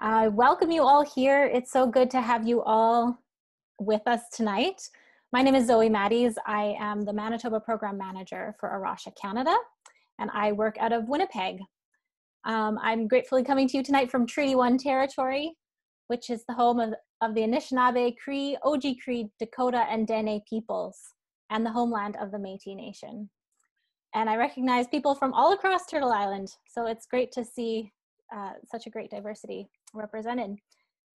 I welcome you all here. It's so good to have you all with us tonight. My name is Zoe Matties. I am the Manitoba Program Manager for A Rocha, Canada, and I work out of Winnipeg. I'm gratefully coming to you tonight from Treaty 1 territory, which is the home of the Anishinaabe, Cree, Oji-Cree, Dakota, and Dene peoples, and the homeland of the Métis Nation. And I recognize people from all across Turtle Island, so it's great to see such a great diversity represented.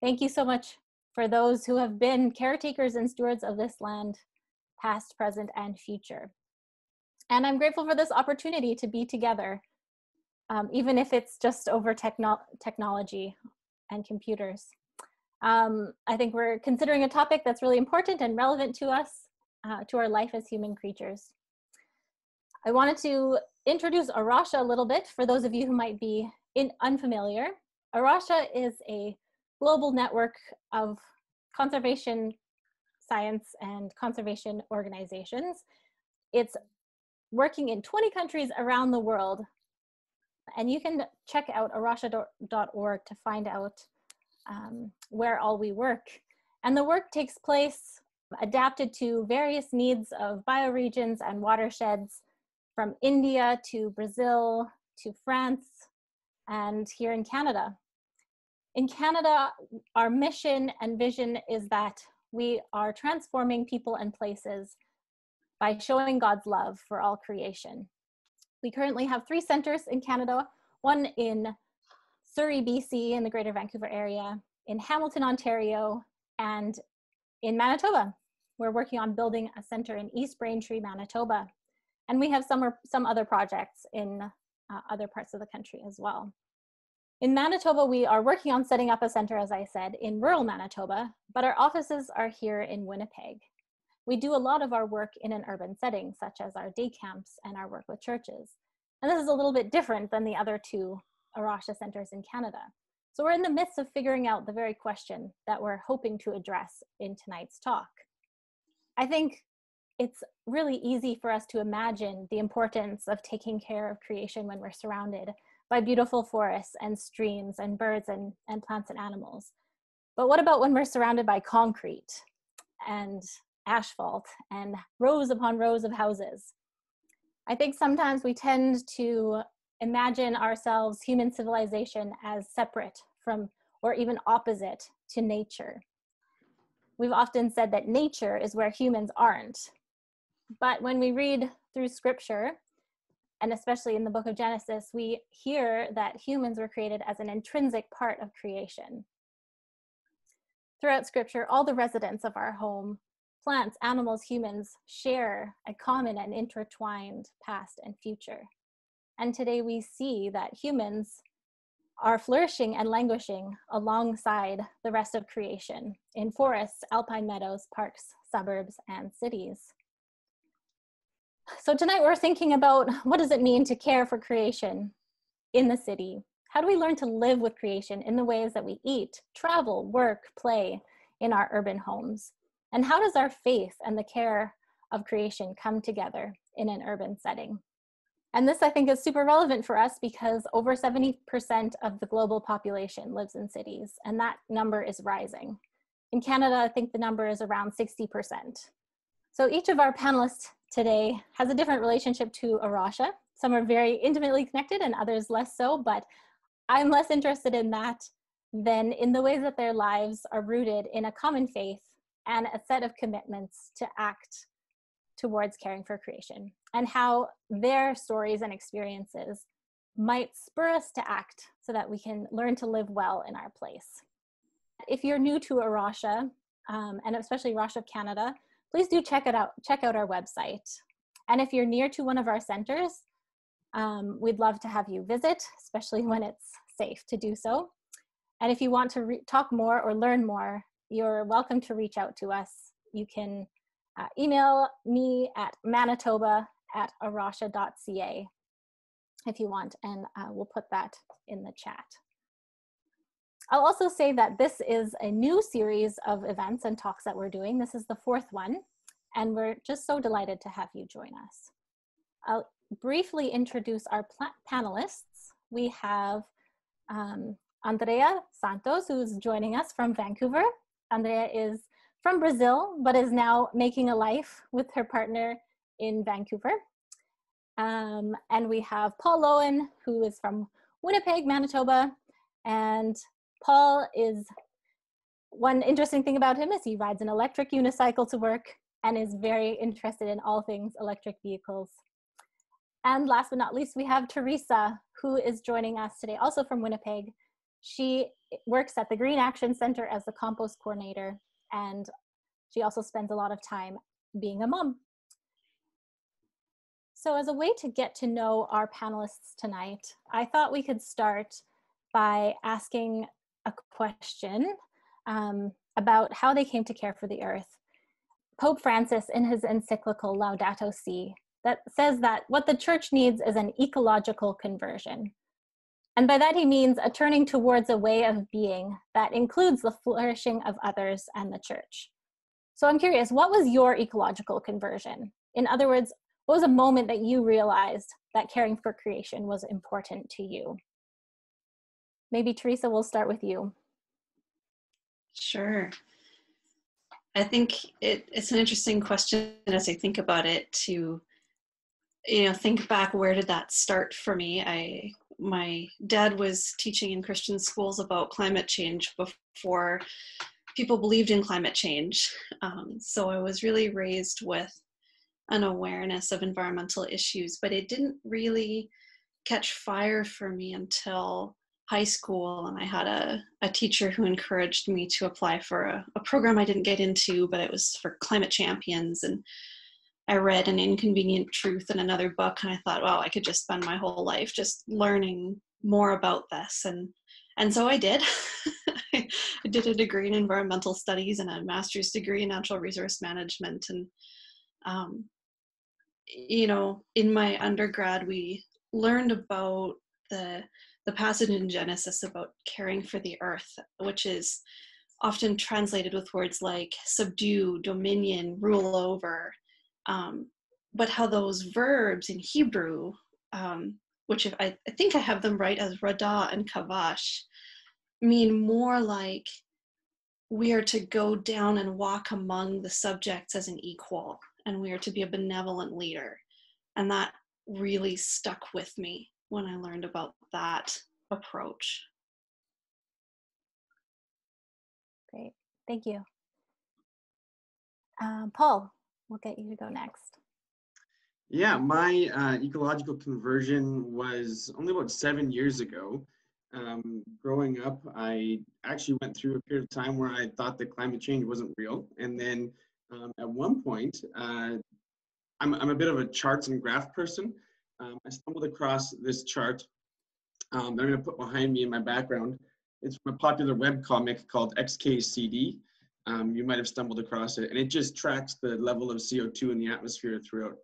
Thank you so much for those who have been caretakers and stewards of this land, past, present, and future. And I'm grateful for this opportunity to be together, even if it's just over technology and computers. I think we're considering a topic that's really important and relevant to us, to our life as human creatures. I wanted to introduce A Rocha a little bit for those of you who might be unfamiliar. A Rocha is a global network of conservation science and conservation organizations. It's working in 20 countries around the world. And you can check out arocha.org to find out where all we work. And the work takes place adapted to various needs of bioregions and watersheds, from India to Brazil to France and here in Canada. In Canada, our mission and vision is that we are transforming people and places by showing God's love for all creation. We currently have 3 centers in Canada, one in Surrey, BC, in the Greater Vancouver area, in Hamilton, Ontario, and in Manitoba. We're working on building a center in East Braintree, Manitoba. And we have some other projects in other parts of the country as well. In Manitoba, we are working on setting up a center, as I said, in rural Manitoba, but our offices are here in Winnipeg. We do a lot of our work in an urban setting, such as our day camps and our work with churches. And this is a little bit different than the other 2 A Rocha centers in Canada. So we're in the midst of figuring out the very question that we're hoping to address in tonight's talk. I think it's really easy for us to imagine the importance of taking care of creation when we're surrounded by beautiful forests and streams and birds and plants and animals. But what about when we're surrounded by concrete and asphalt and rows upon rows of houses? I think sometimes we tend to imagine ourselves, human civilization, as separate from or even opposite to nature. We've often said that nature is where humans aren't. But when we read through scripture, and especially in the book of Genesis, we hear that humans were created as an intrinsic part of creation. Throughout scripture, all the residents of our home, plants, animals, humans, share a common and intertwined past and future. And today we see that humans are flourishing and languishing alongside the rest of creation in forests, alpine meadows, parks, suburbs, and cities. So tonight we're thinking about what does it mean to care for creation in the city? How do we learn to live with creation in the ways that we eat, travel, work, play in our urban homes? And how does our faith and the care of creation come together in an urban setting? And this, I think, is super relevant for us because over 70% of the global population lives in cities, and that number is rising. In Canada, I think the number is around 60%. So each of our panelists today has a different relationship to A Rocha. Some are very intimately connected and others less so, but I'm less interested in that than in the ways that their lives are rooted in a common faith and a set of commitments to act towards caring for creation, and how their stories and experiences might spur us to act so that we can learn to live well in our place. If you're new to A Rocha, and especially Rocha of Canada, please do check out our website. And if you're near to one of our centers, we'd love to have you visit, especially when it's safe to do so. And if you want to talk more or learn more, you're welcome to reach out to us. You can email me at manitoba@arocha.ca if you want, and we'll put that in the chat. I'll also say that this is a new series of events and talks that we're doing. This is the 4th one, and we're just so delighted to have you join us. I'll briefly introduce our panelists. We have Andrea Santos, who's joining us from Vancouver. Andrea is from Brazil, but is now making a life with her partner in Vancouver. And we have Paul Lowen, who is from Winnipeg, Manitoba. And Paul is, one interesting thing about him is he rides an electric unicycle to work and is very interested in all things electric vehicles. And last but not least, we have Teresa, who is joining us today, also from Winnipeg. She works at the Green Action Center as the compost coordinator, and she also spends a lot of time being a mom. So as a way to get to know our panelists tonight, I thought we could start by asking a question about how they came to care for the earth. Pope Francis, in his encyclical Laudato Si, that says that what the church needs is an ecological conversion. And by that he means a turning towards a way of being that includes the flourishing of others and the church. So I'm curious, what was your ecological conversion? In other words, what was a moment that you realized that caring for creation was important to you? Maybe Teresa, we'll start with you. Sure. I think it's an interesting question as I think about it to, think back, where did that start for me? My dad was teaching in Christian schools about climate change before people believed in climate change. So I was really raised with an awareness of environmental issues, but it didn't really catch fire for me until high school. And I had a teacher who encouraged me to apply for a program I didn't get into, but it was for climate champions. And I read An Inconvenient Truth in another book, and I thought, wow, I could just spend my whole life just learning more about this. And so I did. I did a degree in environmental studies and a master's degree in natural resource management. And, in my undergrad, we learned about the passage in Genesis about caring for the earth, which is often translated with words like subdue, dominion, rule over. But how those verbs in Hebrew, which I think I have them right as radah and kavash, mean more like we are to go down and walk among the subjects as an equal, and we are to be a benevolent leader. And that really stuck with me when I learned about that approach. Great, thank you. Paul, we'll get you to go next. Yeah, my ecological conversion was only about 7 years ago. Growing up, I actually went through a period of time where I thought that climate change wasn't real. And then at one point, I'm a bit of a charts and graph person. I stumbled across this chart that I'm going to put behind me in my background. It's from a popular webcomic called XKCD. You might have stumbled across it, and it just tracks the level of CO2 in the atmosphere throughout,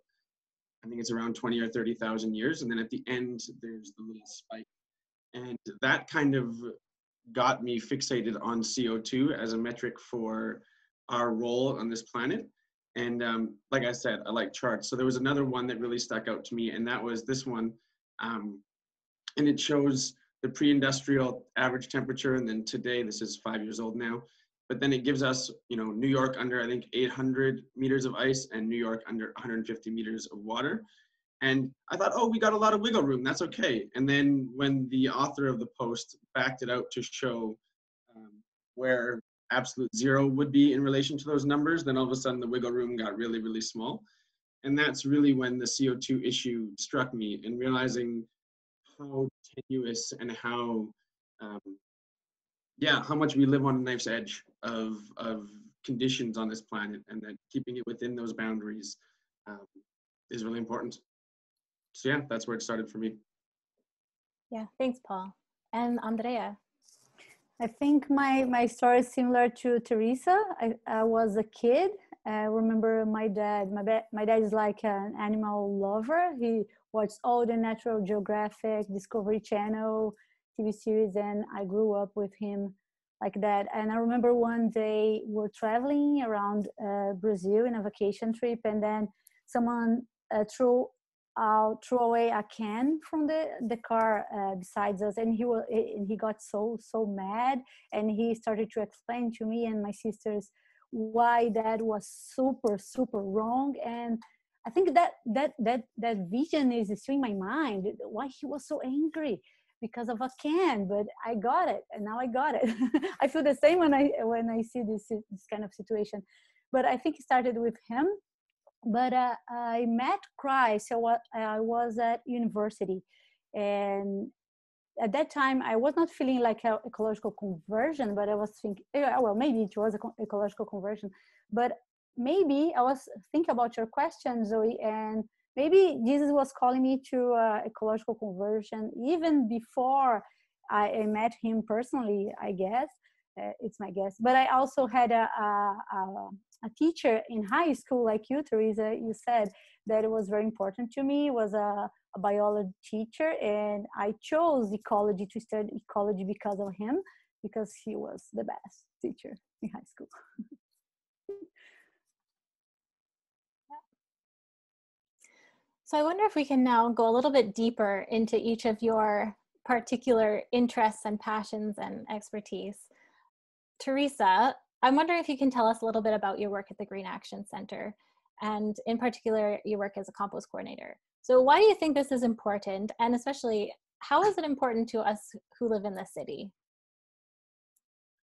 I think it's around 20 or 30,000 years. And then at the end, there's the little spike. And that kind of got me fixated on CO2 as a metric for our role on this planet. And like I said, I like charts. So there was another one that really stuck out to me, and that was this one. And it shows the pre-industrial average temperature, and then today, this is 5 years old now, but then it gives us, New York under, I think, 800 meters of ice and New York under 150 meters of water. And I thought, oh, we got a lot of wiggle room, that's okay. And then when the author of the post backed it out to show where absolute zero would be in relation to those numbers, then all of a sudden the wiggle room got really, really small. And that's really when the CO2 issue struck me, and realizing how tenuous and how much we live on a knife's edge of conditions on this planet, and that keeping it within those boundaries is really important. So yeah, that's where it started for me. Yeah, thanks, Paul. And Andrea? I think my story is similar to Teresa. I was a kid. I remember my dad is like an animal lover. He watched all the Natural Geographic, Discovery Channel, TV series, and I grew up with him like that. And I remember one day we're traveling around Brazil in a vacation trip, and then someone threw I'll throw away a can from the car besides us, and he got so mad, and he started to explain to me and my sisters why that was super wrong. And I think that vision is still in my mind, why he was so angry because of a can. But I got it, and now I got it. I feel the same when I see this kind of situation. But I think it started with him. But I met Christ. So I was at university, and at that time I was not feeling like an ecological conversion, but I was thinking, well, maybe it was an ecological conversion, but maybe I was thinking about your question, Zoe, and maybe Jesus was calling me to ecological conversion even before I met him personally, I guess. It's my guess. But I also had a teacher in high school, like you, Teresa. You said that it was very important to me. It was a biology teacher, and I chose ecology, to study ecology because of him, because he was the best teacher in high school. So I wonder if we can now go a little bit deeper into each of your particular interests and passions and expertise. Teresa, I'm wondering if you can tell us a little bit about your work at the Green Action Center, and in particular, your work as a compost coordinator. So why do you think this is important? And especially, how is it important to us who live in the city?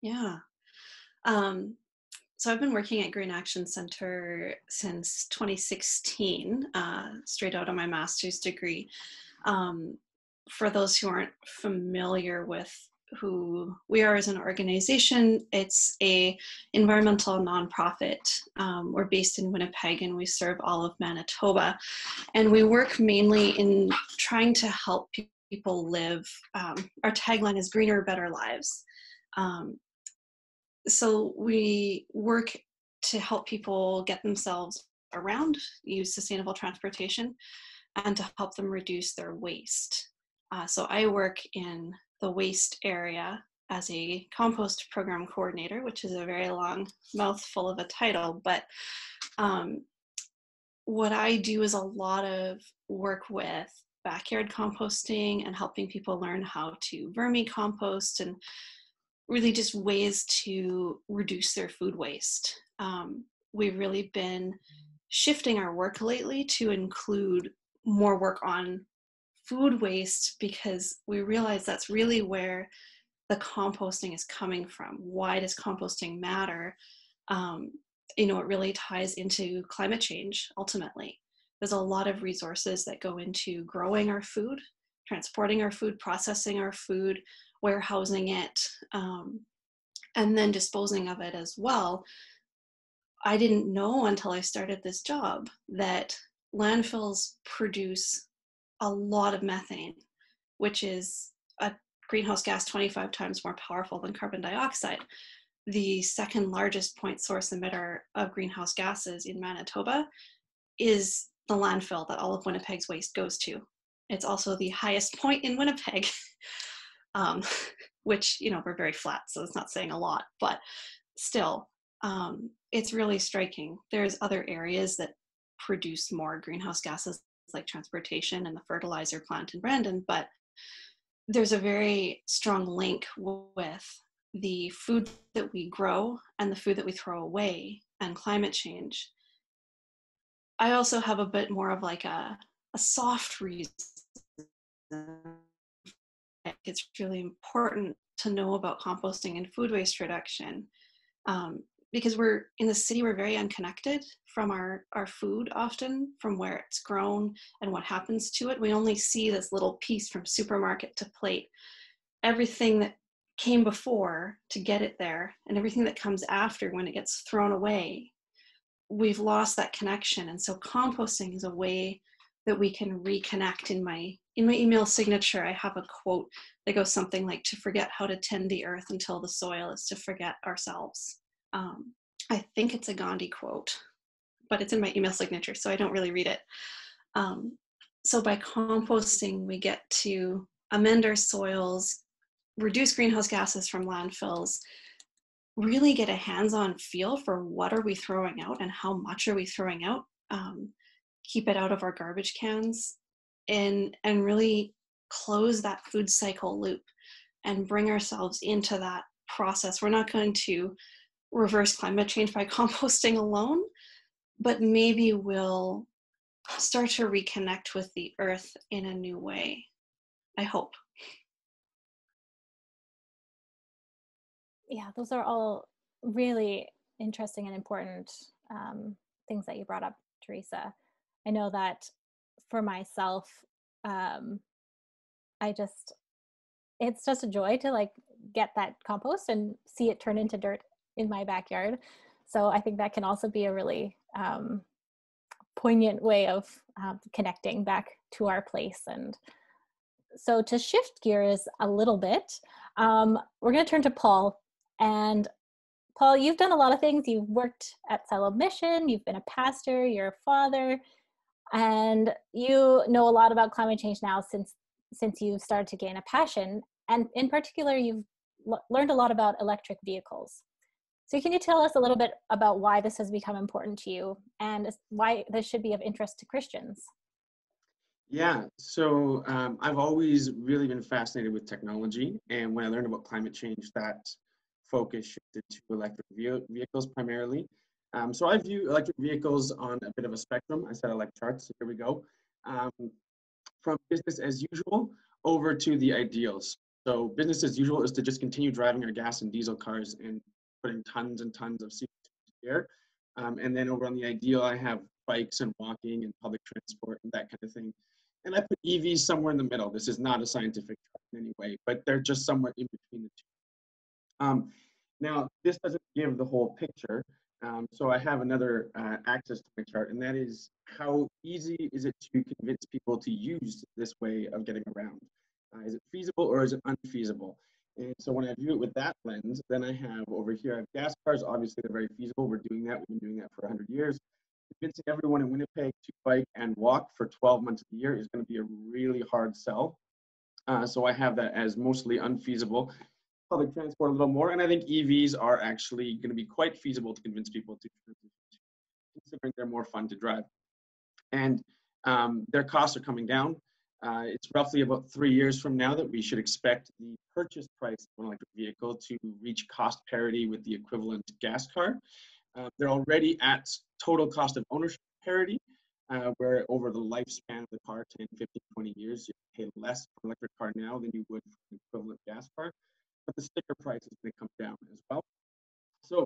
Yeah. So I've been working at Green Action Center since 2016, straight out of my master's degree. For those who aren't familiar with who we are as an organization, it's a environmental nonprofit. We're based in Winnipeg, and we serve all of Manitoba. And we work mainly in trying to help people live. Our tagline is greener, better lives. So we work to help people get themselves around, use sustainable transportation, and to help them reduce their waste. So I work in the waste area as a compost program coordinator, which is a very long mouthful of a title. But what I do is a lot of work with backyard composting and helping people learn how to vermicompost, and really just ways to reduce their food waste. We've really been shifting our work lately to include more work on food waste, because we realize that's really where the composting is coming from. Why does composting matter? It really ties into climate change, ultimately. There's a lot of resources that go into growing our food, transporting our food, processing our food, warehousing it, and then disposing of it as well. I didn't know until I started this job that landfills produce a lot of methane, which is a greenhouse gas 25 times more powerful than carbon dioxide. The second largest point source emitter of greenhouse gases in Manitoba is the landfill that all of Winnipeg's waste goes to. It's also the highest point in Winnipeg, which, we're very flat, so it's not saying a lot, but still, it's really striking. There's other areas that produce more greenhouse gases, like transportation and the fertilizer plant in Brandon, but there's a very strong link with the food that we grow and the food that we throw away and climate change. I also have a bit more of like a soft reason. It's really important to know about composting and food waste reduction, because we're in the city, we're very unconnected from our food, often from where it's grown and what happens to it. We only see this little piece from supermarket to plate. Everything that came before to get it there, and everything that comes after when it gets thrown away, we've lost that connection. And so composting is a way that we can reconnect. In my email signature, I have a quote that goes something like, "To forget how to tend the earth until the soil is to forget ourselves." I think it's a Gandhi quote, but it's in my email signature, so I don't really read it. So by composting, we get to amend our soils, reduce greenhouse gases from landfills, really get a hands-on feel for what are we throwing out and how much are we throwing out, keep it out of our garbage cans, and really close that food cycle loop and bring ourselves into that process. We're not going to reverse climate change by composting alone, but maybe we'll start to reconnect with the earth in a new way. I hope. Yeah, those are all really interesting and important things that you brought up, Teresa. I know that for myself, it's just a joy to like get that compost and see it turn into dirt in my backyard. So I think that can also be a really poignant way of connecting back to our place. And so to shift gears a little bit, we're going to turn to Paul. And Paul, you've done a lot of things. You've worked at Siloam Mission, you've been a pastor, you're a father, and you know a lot about climate change now since you started to gain a passion. And in particular, you've learned a lot about electric vehicles. So can you tell us a little bit about why this has become important to you and why this should be of interest to Christians? Yeah, so I've always really been fascinated with technology. And when I learned about climate change, that focus shifted to electric vehicles primarily. So I view electric vehicles on a bit of a spectrum. I said I like charts, so here we go. From business as usual over to the ideals. So business as usual is to just continue driving our gas and diesel cars and putting tons and tons of CO2 into the air. And then over on the ideal, I have bikes and walking and public transport and that kind of thing. And I put EVs somewhere in the middle. This is not a scientific chart in any way, but they're just somewhere in between the two. Now, this doesn't give the whole picture. So I have another axis to my chart, and that is how easy is it to convince people to use this way of getting around? Is it feasible or is it unfeasible? And so when I view it with that lens, then I have over here, I have gas cars. Obviously, they're very feasible. We're doing that. We've been doing that for 100 years. Convincing everyone in Winnipeg to bike and walk for 12 months of the year is going to be a really hard sell. So I have that as mostly unfeasible. Public transport a little more, and I think EVs are actually going to be quite feasible to convince people to, considering they're more fun to drive. And their costs are coming down. It's roughly about 3 years from now that we should expect the purchase price of an electric vehicle to reach cost parity with the equivalent gas car. They're already at total cost of ownership parity, where over the lifespan of the car, 10, 15, 20 years, you pay less for an electric car now than you would for an equivalent gas car. But the sticker price is going to come down as well. So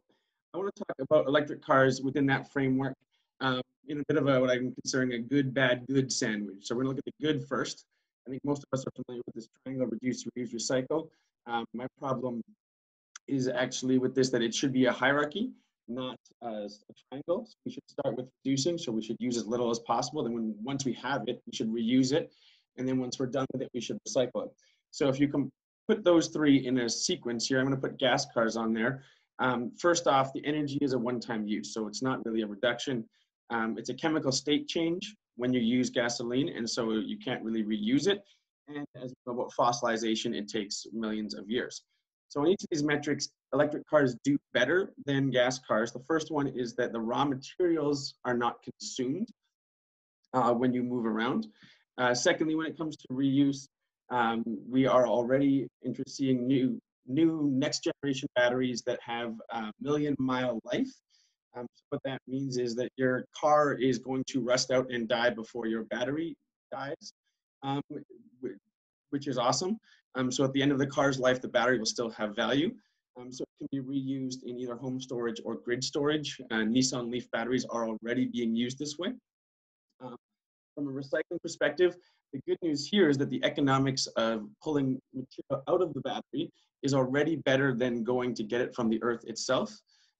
I want to talk about electric cars within that framework in a bit of what I'm considering a good, bad, good sandwich. So we're going to look at the good first. I think most of us are familiar with this triangle, reduce, reuse, recycle. My problem is actually with this that it should be a hierarchy, not as a triangle. So we should start with reducing, so we should use as little as possible. Then once we have it, we should reuse it. And then once we're done with it, we should recycle it. So if you can put those three in a sequence here, I'm going to put gas cars on there. First off, the energy is a one-time use, so it's not really a reduction. It's a chemical state change when you use gasoline, and so you can't really reuse it. And as you know about fossilization, it takes millions of years. So on each of these metrics, electric cars do better than gas cars. The first one is that the raw materials are not consumed when you move around. Secondly, when it comes to reuse, we are already seeing new next generation batteries that have a million-mile life. So what that means is that your car is going to rust out and die before your battery dies, which is awesome. So at the end of the car's life, the battery will still have value. So it can be reused in either home storage or grid storage. Nissan Leaf batteries are already being used this way. From a recycling perspective, the good news here is that the economics of pulling material out of the battery is already better than going to get it from the earth itself.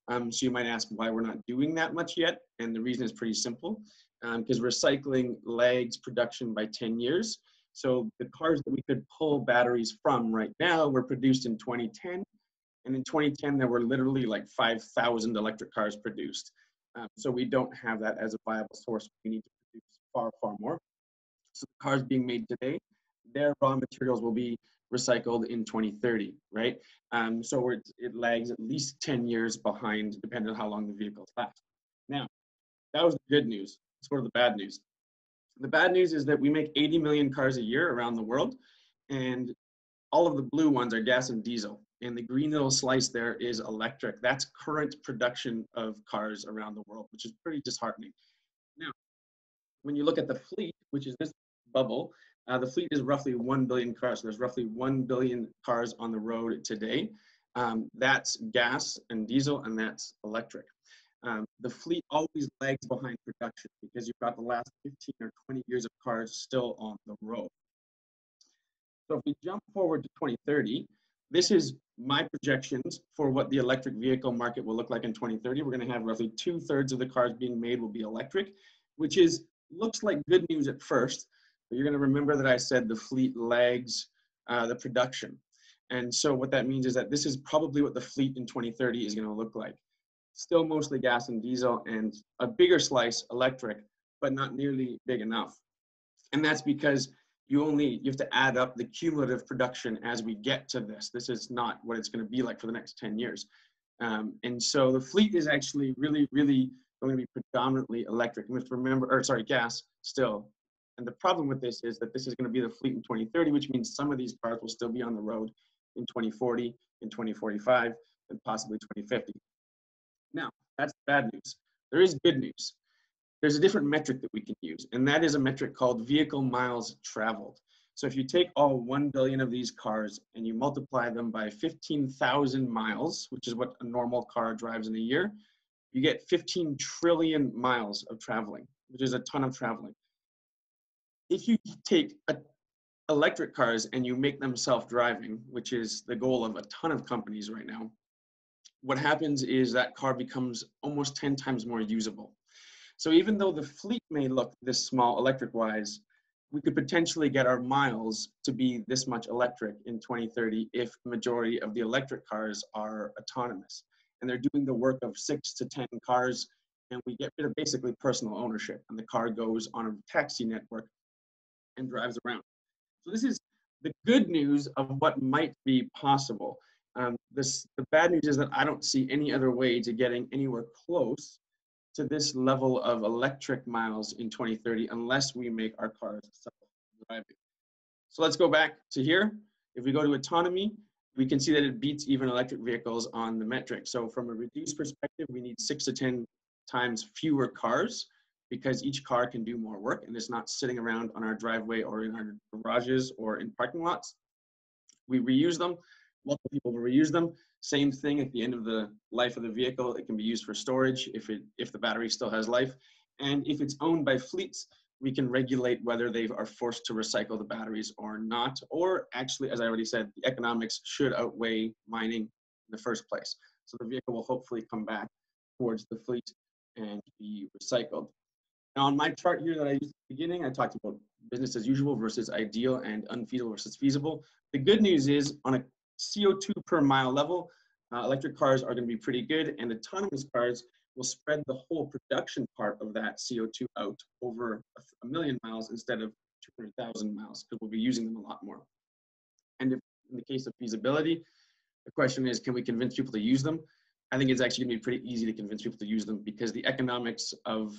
So you might ask why we're not doing that much yet. And the reason is pretty simple, because recycling lags production by 10 years. So the cars that we could pull batteries from right now were produced in 2010. And in 2010, there were literally like 5,000 electric cars produced. So we don't have that as a viable source. We need to produce far, far more. So the cars being made today, their raw materials will be recycled in 2030, right? So it lags at least 10 years behind, depending on how long the vehicles last. Now, that was the good news. Let's go to the bad news. The bad news is that we make 80 million cars a year around the world, and all of the blue ones are gas and diesel. And the green little slice there is electric. That's current production of cars around the world, which is pretty disheartening. Now, when you look at the fleet, which is this bubble, the fleet is roughly 1 billion cars. So there's roughly 1 billion cars on the road today. That's gas and diesel, and that's electric. The fleet always lags behind production because you've got the last 15 or 20 years of cars still on the road. So if we jump forward to 2030, this is my projections for what the electric vehicle market will look like in 2030. We're going to have roughly 2/3 of the cars being made will be electric, which looks like good news at first, but you're going to remember that I said the fleet lags the production. And so what that means is that this is probably what the fleet in 2030 is going to look like. Still mostly gas and diesel, and a bigger slice electric, but not nearly big enough. And that's because you have to add up the cumulative production as we get to this. This is not what it's going to be like for the next 10 years. And so the fleet is actually really, really going to be predominantly electric. You must remember, gas still. And the problem with this is that this is going to be the fleet in 2030, which means some of these cars will still be on the road in 2040, in 2045, and possibly 2050. Now, that's bad news. There is good news. There's a different metric that we can use, and that is a metric called vehicle miles traveled. So if you take all 1 billion of these cars and you multiply them by 15,000 miles, which is what a normal car drives in a year, you get 15 trillion miles of traveling, which is a ton of traveling. If you take electric cars and you make them self-driving, which is the goal of a ton of companies right now, what happens is that car becomes almost 10 times more usable. So even though the fleet may look this small electric-wise, we could potentially get our miles to be this much electric in 2030 if the majority of the electric cars are autonomous. And they're doing the work of 6 to 10 cars, and we get rid of basically personal ownership. And the car goes on a taxi network and drives around. So this is the good news of what might be possible. The bad news is that I don't see any other way to getting anywhere close to this level of electric miles in 2030 unless we make our cars self-driving. So let's go back to here. If we go to autonomy, we can see that it beats even electric vehicles on the metric. So from a reduced perspective, we need 6 to 10 times fewer cars because each car can do more work and it's not sitting around on our driveway or in our garages or in parking lots. We reuse them. Multiple people will reuse them. Same thing at the end of the life of the vehicle. It can be used for storage if the battery still has life. And if it's owned by fleets, we can regulate whether they are forced to recycle the batteries or not. Or actually, as I already said, the economics should outweigh mining in the first place. So the vehicle will hopefully come back towards the fleet and be recycled. Now on my chart here that I used at the beginning, I talked about business as usual versus ideal and unfeasible versus feasible. The good news is on a CO2 per mile level, electric cars are going to be pretty good, and autonomous cars will spread the whole production part of that CO2 out over 1 million miles instead of 200,000 miles, because we'll be using them a lot more. And if, in the case of feasibility, the question is, can we convince people to use them? I think it's actually going to be pretty easy to convince people to use them because the economics of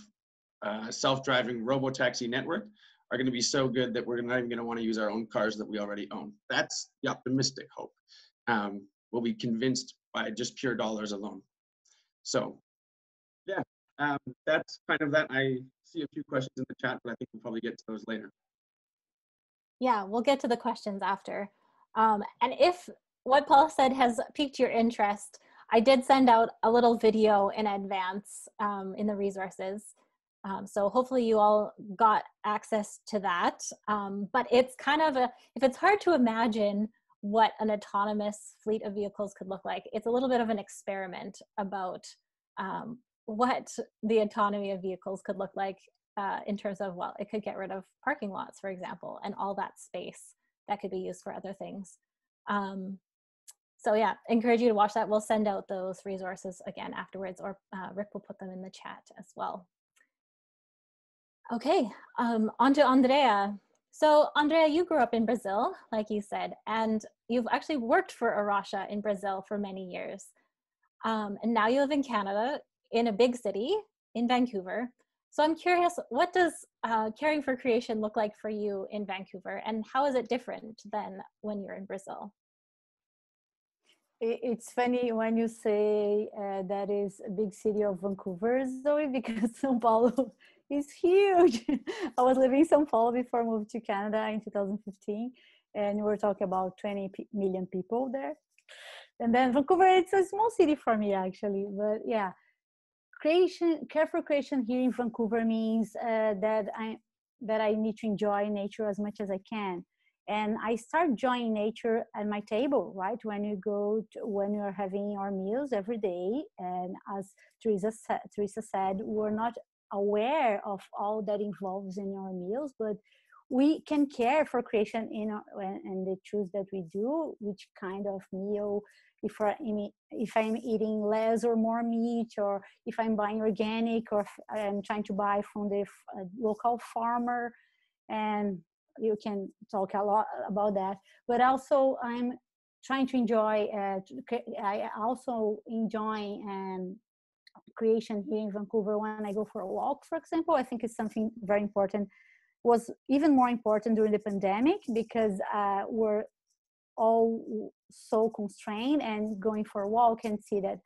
self-driving robo-taxi network are going to be so good that we're not even going to want to use our own cars that we already own. That's the optimistic hope. We'll be convinced by just pure dollars alone. So yeah, that's kind of that. I see a few questions in the chat, but I think we'll probably get to those later. Yeah, we'll get to the questions after. And if what Paul said has piqued your interest, I did send out a little video in advance in the resources. So hopefully you all got access to that. But it's kind of if it's hard to imagine what an autonomous fleet of vehicles could look like, it's a little bit of an experiment about what the autonomy of vehicles could look like in terms of, well, it could get rid of parking lots, for example, and all that space that could be used for other things. So yeah, encourage you to watch that. We'll send out those resources again afterwards, or Rick will put them in the chat as well. Okay, on to Andrea. So Andrea, you grew up in Brazil, like you said, and you've actually worked for A Rocha in Brazil for many years. And now you live in Canada, in a big city, in Vancouver. So I'm curious, what does caring for creation look like for you in Vancouver, and how is it different than when you're in Brazil? It's funny when you say that is a big city of Vancouver, Zoe, because São Paulo is huge. I was living in São Paulo before I moved to Canada in 2015, and we're talking about 20 million people there. And then Vancouver, it's a small city for me, actually. But yeah, care for creation here in Vancouver means that I need to enjoy nature as much as I can. And I start enjoying nature at my table, right? When you're having our meals every day. And as Teresa said, we're not aware of all that involves in our meals, but we can care for creation in the choose that we do, which kind of meal, if I'm eating less or more meat, or if I'm buying organic, or if I'm trying to buy from the local farmer. And you can talk a lot about that, but also I'm trying to enjoy, I also enjoy creation here in Vancouver when I go for a walk, for example. I think it's something very important, was even more important during the pandemic, because we're all so constrained, and going for a walk and see that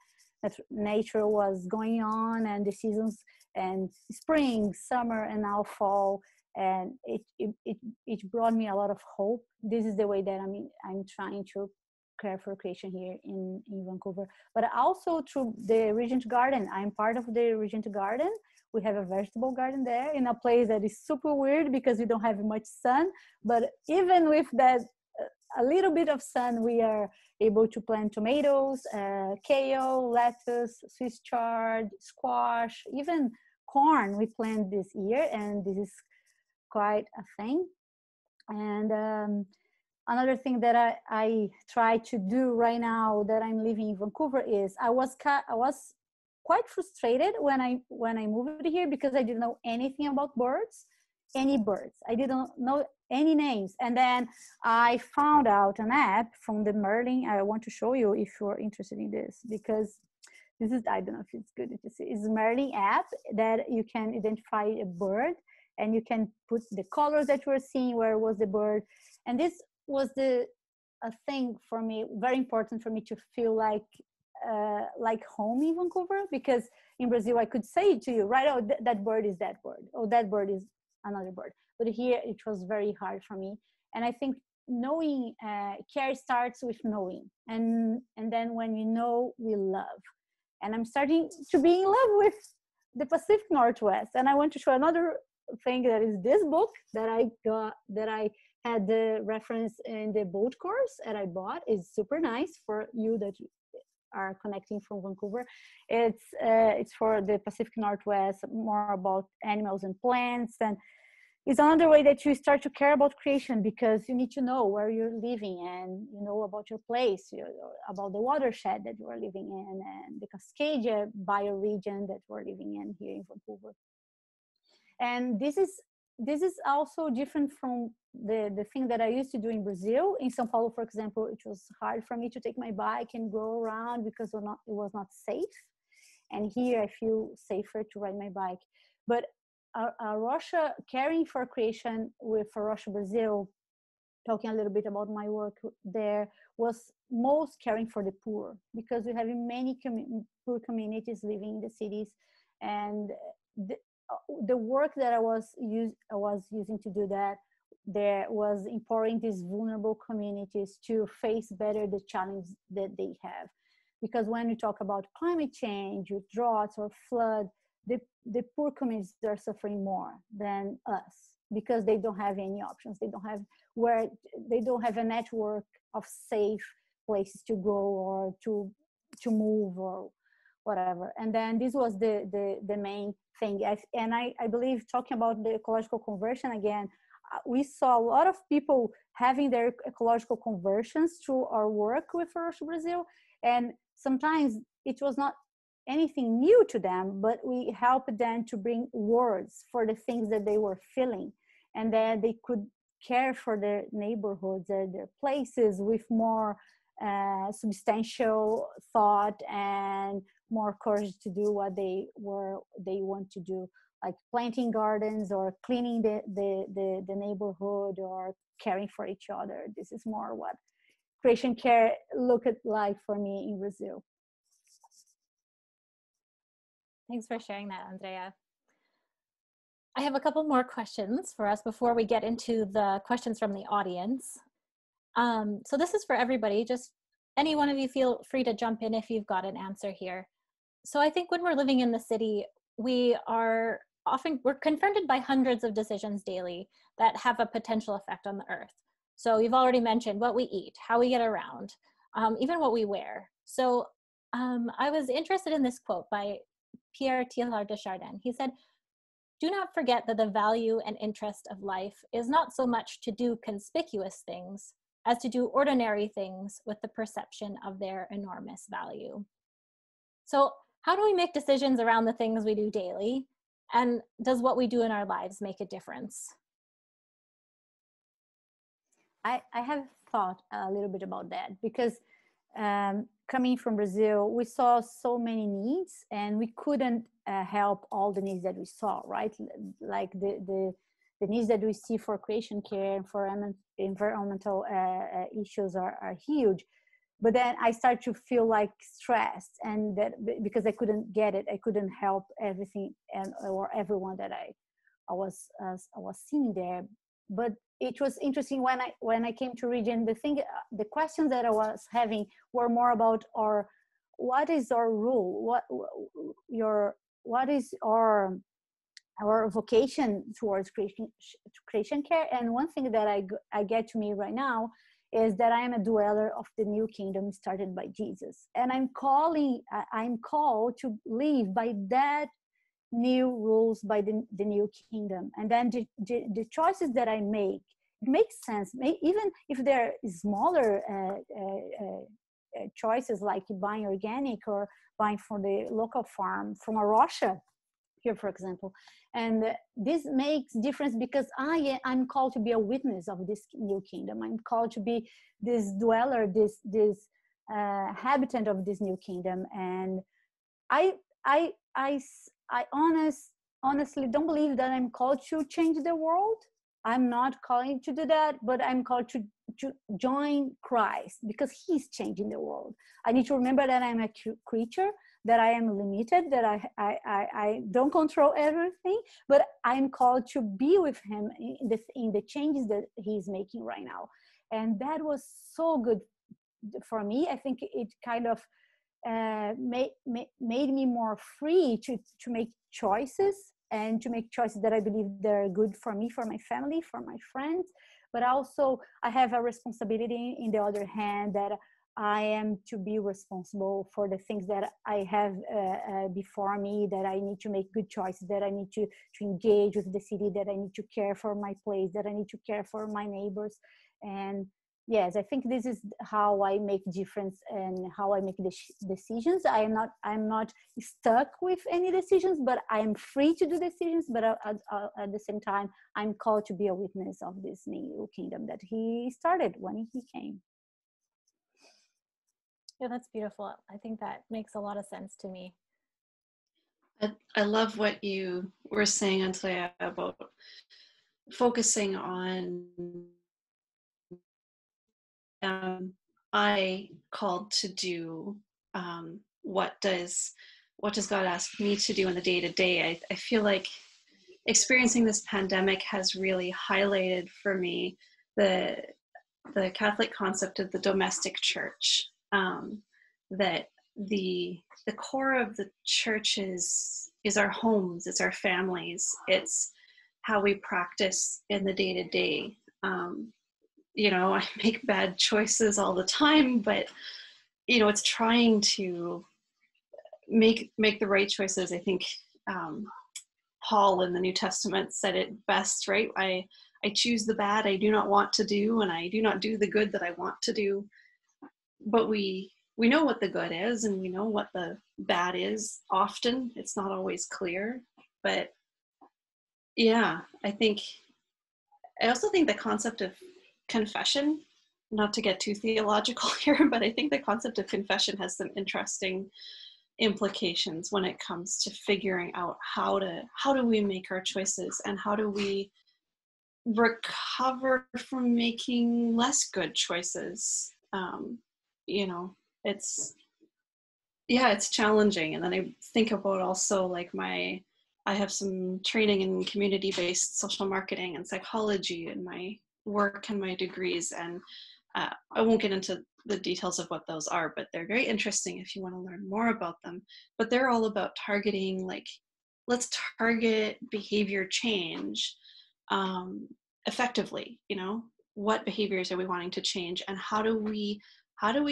nature was going on, and the seasons, and spring, summer, and now fall. And it brought me a lot of hope. This is the way that I'm trying to care for creation here in Vancouver, but also through the Regent Garden. I'm part of the Regent Garden. We have a vegetable garden there in a place that is super weird because we don't have much sun, but even with that a little bit of sun, we are able to plant tomatoes, kale, lettuce, Swiss chard, squash, even corn we planted this year, and this is quite a thing. And another thing that I try to do right now that I'm living in Vancouver is I was quite frustrated when I moved here, because I didn't know anything about any birds. I didn't know any names. And then I found out an app from the Merlin. I want to show you if you're interested in this, because this is, I don't know if it's good to see. It's a Merlin app that you can identify a bird, and you can put the colors that you were seeing, where was the bird. And this was a thing for me, very important for me to feel like home in Vancouver, because in Brazil I could say to you, right, oh, that bird is that bird, oh, that bird is another bird. But here it was very hard for me. And I think knowing, care starts with knowing, and then when you know, we love. And I'm starting to be in love with the Pacific Northwest. And I want to show another thing, that is this book that I got, that I had the reference in the boat course that I bought. Is super nice for you that are connecting from Vancouver. It's for the Pacific Northwest, more about animals and plants. And it's another way that you start to care about creation, because you need to know where you're living, and you know about your place, about the watershed that you are living in, and the Cascadia bioregion that we're living in here in Vancouver. And this is also different from the thing that I used to do in Brazil. In São Paulo, for example, it was hard for me to take my bike and go around because it was not safe. And here I feel safer to ride my bike. But A Rocha, caring for creation with A Rocha Brazil, talking a little bit about my work there, was most caring for the poor, because we have many poor communities living in the cities. And the work that I was using to do that there was empowering these vulnerable communities to face better the challenge that they have. Because when you talk about climate change, with droughts or flood, the poor communities are suffering more than us, because they don't have any options. They don't have a network of safe places to go, or to move, or whatever. And then this was the main thing. And I believe, talking about the ecological conversion again, we saw a lot of people having their ecological conversions through our work with A Rocha Brazil. And sometimes it was not anything new to them, but we helped them to bring words for the things that they were feeling, and then they could care for their neighborhoods and their places with more substantial thought and more courage to do what they want to do. like planting gardens or cleaning the neighborhood or caring for each other. This is more what creation care looked like for me in Brazil. Thanks for sharing that, Andrea. I have a couple more questions for us before we get into the questions from the audience. So this is for everybody. Just any one of you feel free to jump in if you've got an answer here. So I think when we're living in the city, we're confronted by hundreds of decisions daily that have a potential effect on the earth. So you've already mentioned what we eat, how we get around, even what we wear. So I was interested in this quote by Pierre Teilhard De Chardin. He said, "Do not forget that the value and interest of life is not so much to do conspicuous things as to do ordinary things with the perception of their enormous value." So how do we make decisions around the things we do daily? And does what we do in our lives make a difference? I have thought a little bit about that because coming from Brazil, we saw so many needs and we couldn't help all the needs that we saw, right? Like the needs that we see for creation care and for environmental issues are huge. But then I started to feel like stressed, and that because I couldn't get it, I couldn't help everything or everyone that I was seeing there. But it was interesting when I came to region. The questions that I was having were more about what is our rule, what is our vocation towards creation care. And one thing that I get to me right now is that I am a dweller of the new kingdom started by Jesus, and I'm called to live by that new rules, by the new kingdom. And then the choices that I make, it makes sense, even if they're smaller choices, like buying organic or buying from the local farm, from A Rocha here, for example. And this makes difference because I'm called to be a witness of this new kingdom. I'm called to be this dweller, this habitant of this new kingdom. And I honestly don't believe that I'm called to change the world. I'm not calling to do that, but I'm called to join Christ because he's changing the world. I need to remember that I'm a creature, that I am limited, that I don't control everything, but I'm called to be with him in the changes that he's making right now. And that was so good for me. I think it kind of made me more free to make choices, and to make choices that I believe that are good for me, for my family, for my friends. But also I have a responsibility in the other hand, that I am to be responsible for the things that I have before me, that I need to make good choices, that I need to engage with the city, that I need to care for my place, that I need to care for my neighbors. And yes, I think this is how I make difference and how I make decisions. I'm not stuck with any decisions, but I'm free to do decisions. But at the same time, I'm called to be a witness of this new kingdom that he started when he came. Yeah, that's beautiful. I think that makes a lot of sense to me. I love what you were saying, Andrea, about focusing on I called to do what does God ask me to do in the day-to-day. I feel like experiencing this pandemic has really highlighted for me the Catholic concept of the domestic church, that the core of the church is our homes, it's our families, it's how we practice in the day-to-day. I make bad choices all the time, but it's trying to make the right choices. I think Paul in the New Testament said it best, right? I choose the bad I do not want to do, and I do not do the good that I want to do. But we know what the good is, and we know what the bad is. Often it's not always clear, but yeah, I also think the concept of confession, not to get too theological here, but I think the concept of confession has some interesting implications when it comes to figuring out how do we make our choices, and how do we recover from making less good choices. You know, it's challenging. And then I think about also like I have some training in community-based social marketing and psychology in my work and my degrees, and I won't get into the details of what those are, but they're very interesting if you want to learn more about them. But they're all about targeting, like, let's target behavior change effectively. You know, what behaviors are we wanting to change, and how do we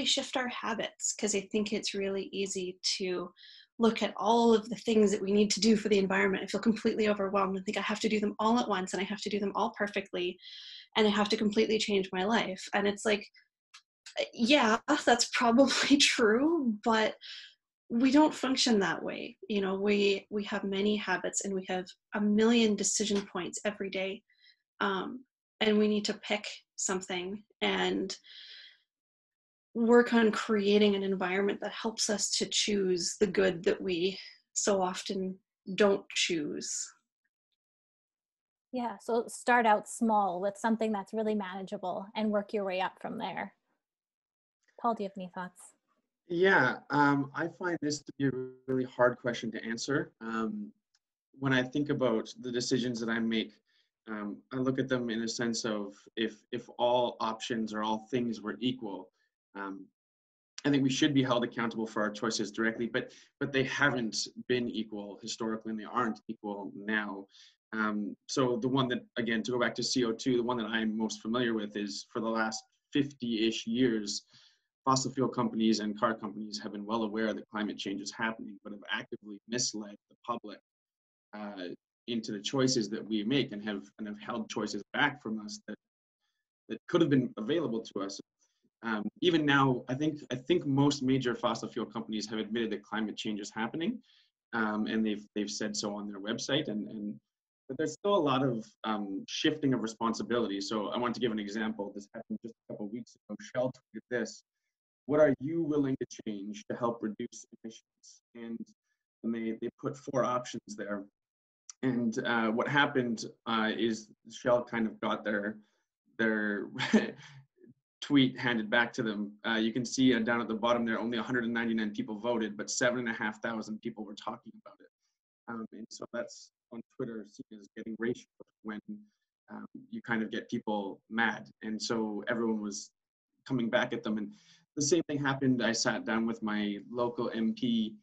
shift our habits? Because I think it's really easy to look at all of the things that we need to do for the environment and feel completely overwhelmed and think I have to do them all at once, and I have to do them all perfectly, and I have to completely change my life. And it's like, yeah, that's probably true, but we don't function that way. You know, we have many habits, and we have a million decision points every day. And we need to pick something and work on creating an environment that helps us to choose the good that we so often don't choose. Yeah, so start out small with something that's really manageable and work your way up from there. Paul, do you have any thoughts? Yeah, I find this to be a really hard question to answer. When I think about the decisions that I make, I look at them in a sense of if all options or all things were equal, I think we should be held accountable for our choices directly, but they haven't been equal historically, and they aren't equal now. So the one that, again, to go back to CO2, the one that I'm most familiar with is, for the last 50-ish years, fossil fuel companies and car companies have been well aware that climate change is happening, but have actively misled the public into the choices that we make, and have held choices back from us that could have been available to us. Even now, I think most major fossil fuel companies have admitted that climate change is happening, and they've said so on their website. But there's still a lot of shifting of responsibility. So I want to give an example. This happened just a couple of weeks ago. Shell tweeted this: "What are you willing to change to help reduce emissions?" And they put 4 options there. And what happened is Shell kind of got their tweet handed back to them. You can see down at the bottom there, only 199 people voted, but 7,500 people were talking about it. And so that's on Twitter seen as getting racial, when you kind of get people mad. And so everyone was coming back at them. And the same thing happened. I sat down with my local MP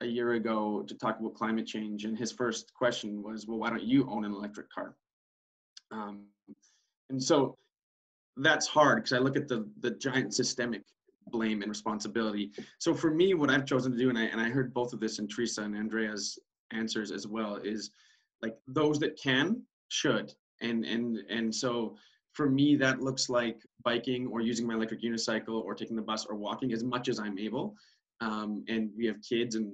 a year ago to talk about climate change, and his first question was, well, why don't you own an electric car? And so that's hard, because I look at the giant systemic blame and responsibility. So for me, what I've chosen to do, and I heard both of this in Teresa and Andrea's answers as well, is like, those that can should. And so for me, that looks like biking, or using my electric unicycle, or taking the bus, or walking as much as I'm able. And we have kids, and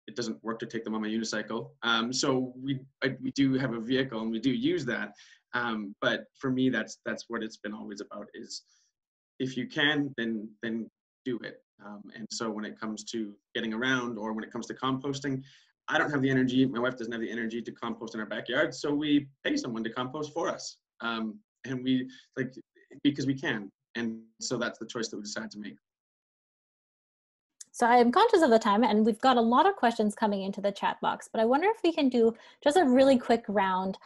it doesn't work to take them on my unicycle. So we do have a vehicle, and we do use that. But for me, that's what it's been always about, is if you can, then do it. And so when it comes to getting around, or when it comes to composting, I don't have the energy, my wife doesn't have the energy to compost in our backyard, so we pay someone to compost for us. And we, like, because we can. And so that's the choice that we decided to make. So I'm conscious of the time, and we've got a lot of questions coming into the chat box, but I wonder if we can do just a really quick round.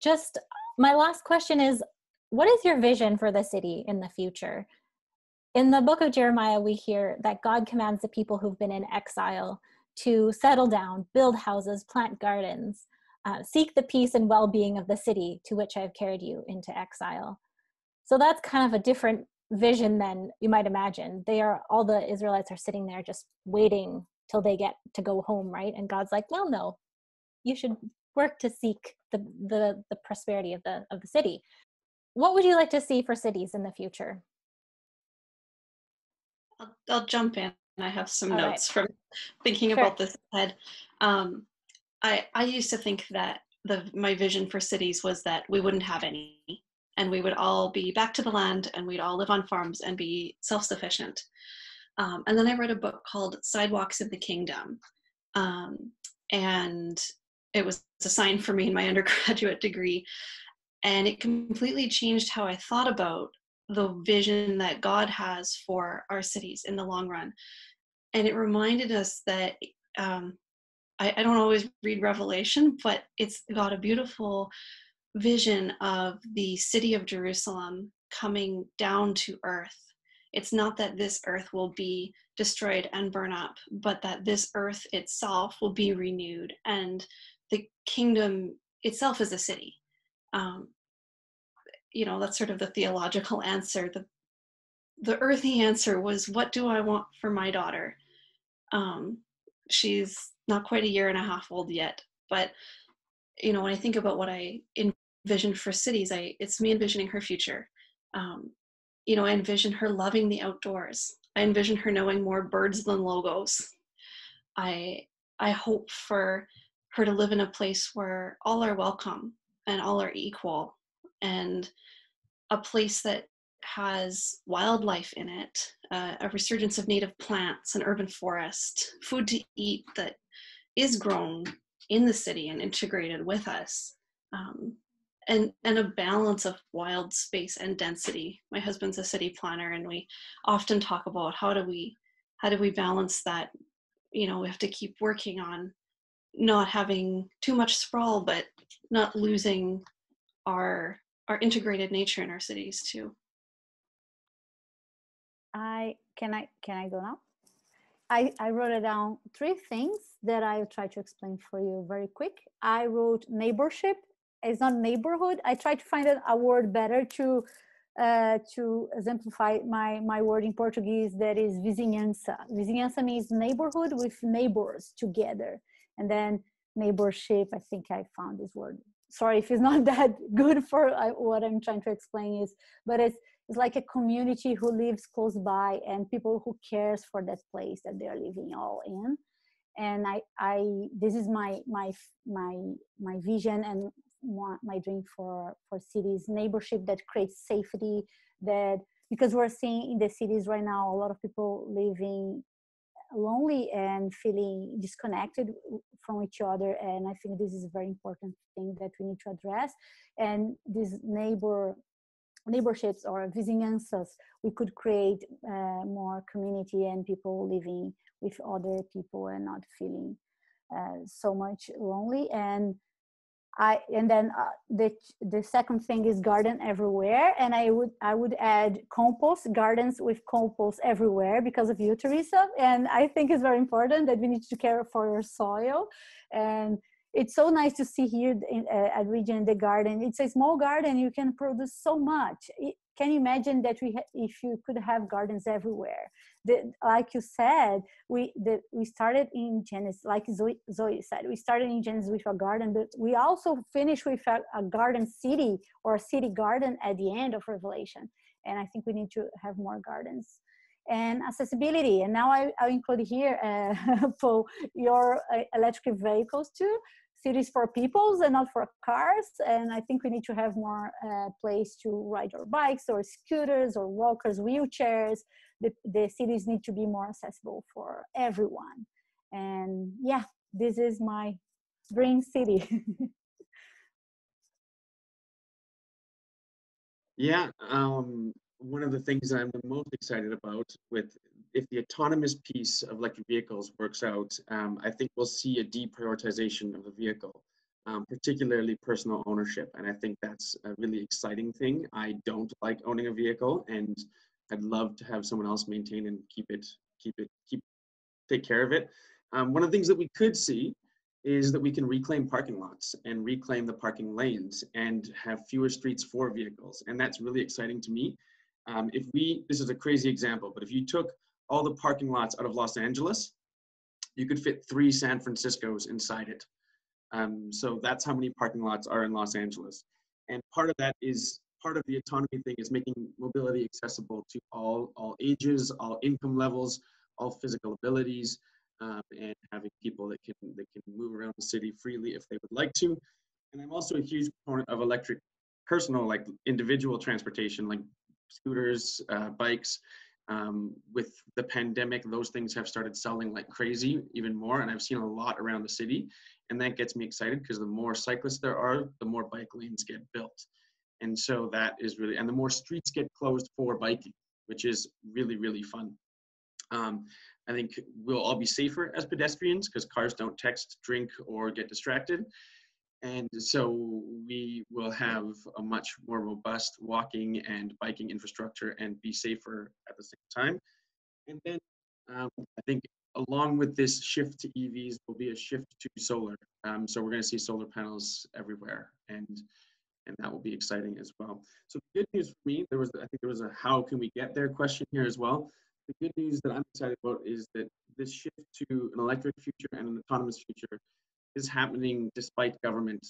Just my last question is, what is your vision for the city in the future? In the book of Jeremiah, we hear that God commands the people who've been in exile to settle down, build houses, plant gardens, seek the peace and well-being of the city to which I've carried you into exile. So that's kind of a different vision than you might imagine. All the Israelites are sitting there just waiting till they get to go home, right? And God's like, well, no, you should work to seek the prosperity of the city. What would you like to see for cities in the future? I'll jump in. I have some All notes right. from thinking about this ahead. I used to think that my vision for cities was that we wouldn't have any, and we would all be back to the land, and we'd all live on farms and be self-sufficient. And then I read a book called Sidewalks in the Kingdom. And it was assigned for me in my undergraduate degree. And it completely changed how I thought about the vision that God has for our cities in the long run. And it reminded us that I don't always read Revelation, but it's got a beautiful vision of the city of Jerusalem coming down to earth. It's not that this earth will be destroyed and burn up, but that this earth itself will be renewed, and the kingdom itself is a city. That's sort of the theological answer. The earthy answer was, what do I want for my daughter? She's not quite a year and a half old yet, but when I think about what I envision for cities, it's me envisioning her future. I envision her loving the outdoors. I envision her knowing more birds than logos. I hope for her to live in a place where all are welcome and all are equal, and a place that has wildlife in it, a resurgence of native plants, an urban forest, food to eat that is grown in the city and integrated with us, and a balance of wild space and density. My husband's a city planner, and we often talk about how do we balance that. We have to keep working on not having too much sprawl, but not losing our integrated nature in our cities too. Can I go now? I wrote it down 3 things that I'll try to explain for you very quick. I wrote neighborship. It's not neighborhood. I tried to find a word better to exemplify my word in Portuguese, that is vizinhança. Vizinhança means neighborhood with neighbors together. And then neighborship, I think I found this word. Sorry if it's not that good for what I'm trying to explain but it's like a community who lives close by and people who cares for that place that they're living all in. And this is my vision and my dream for cities, neighborship that creates safety, that because we're seeing in the cities right now a lot of people living lonely and feeling disconnected from each other, and I think this is a very important thing that we need to address. And these neighborships or vizinhanças, we could create more community and people living with other people and not feeling so much lonely. And then the second thing is garden everywhere, and I would add compost, gardens with compost everywhere, because of you, Teresa. And I think it's very important that we need to care for your soil. And it's so nice to see here at Region the garden. It's a small garden, you can produce so much. Can you imagine that if you could have gardens everywhere? Like you said, we started in Genesis, like Zoe said, we started in Genesis with a garden, but we also finished with a garden city or a city garden at the end of Revelation. And I think we need to have more gardens. And accessibility. And now I include here for your electric vehicles too. Cities for peoples and not for cars. And I think we need to have more place to ride our bikes or scooters or walkers, wheelchairs. The cities need to be more accessible for everyone. And yeah, this is my dream city. Yeah, one of the things that I'm the most excited about if the autonomous piece of electric vehicles works out, I think we'll see a deprioritization of the vehicle, particularly personal ownership. And I think that's a really exciting thing. I don't like owning a vehicle, and I'd love to have someone else maintain and take care of it. One of the things that we could see is that we can reclaim parking lots and reclaim the parking lanes and have fewer streets for vehicles. And that's really exciting to me. This is a crazy example, but if you took all the parking lots out of Los Angeles, you could fit 3 San Franciscos inside it. So that's how many parking lots are in Los Angeles. And part of the autonomy thing is making mobility accessible to all ages, all income levels, all physical abilities, and having people that can move around the city freely if they would like to. And I'm also a huge proponent of electric personal, like individual transportation, like scooters, bikes, With the pandemic, those things have started selling like crazy, even more, and I've seen a lot around the city, and that gets me excited because the more cyclists there are, the more bike lanes get built. And so that is really, and the more streets get closed for biking, which is really, really fun. I think we'll all be safer as pedestrians because cars don't text, drink, or get distracted. And so we will have a much more robust walking and biking infrastructure and be safer at the same time. And then I think along with this shift to EVs will be a shift to solar. So we're going to see solar panels everywhere, and that will be exciting as well. So the good news for me, I think there was a how can we get there question here as well. The good news that I'm excited about is that this shift to an electric future and an autonomous future is happening despite government.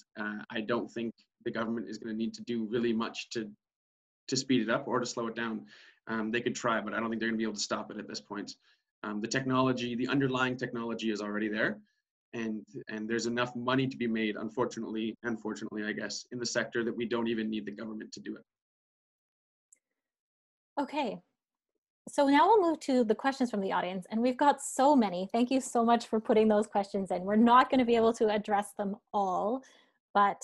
I don't think the government is going to need to do really much to speed it up or to slow it down. They could try, but I don't think they're going to be able to stop it at this point. The technology, the underlying technology is already there, and there's enough money to be made, unfortunately, I guess, in the sector that we don't even need the government to do it. Okay. So now we'll move to the questions from the audience, and we've got so many. Thank you so much for putting those questions in. We're not going to be able to address them all, but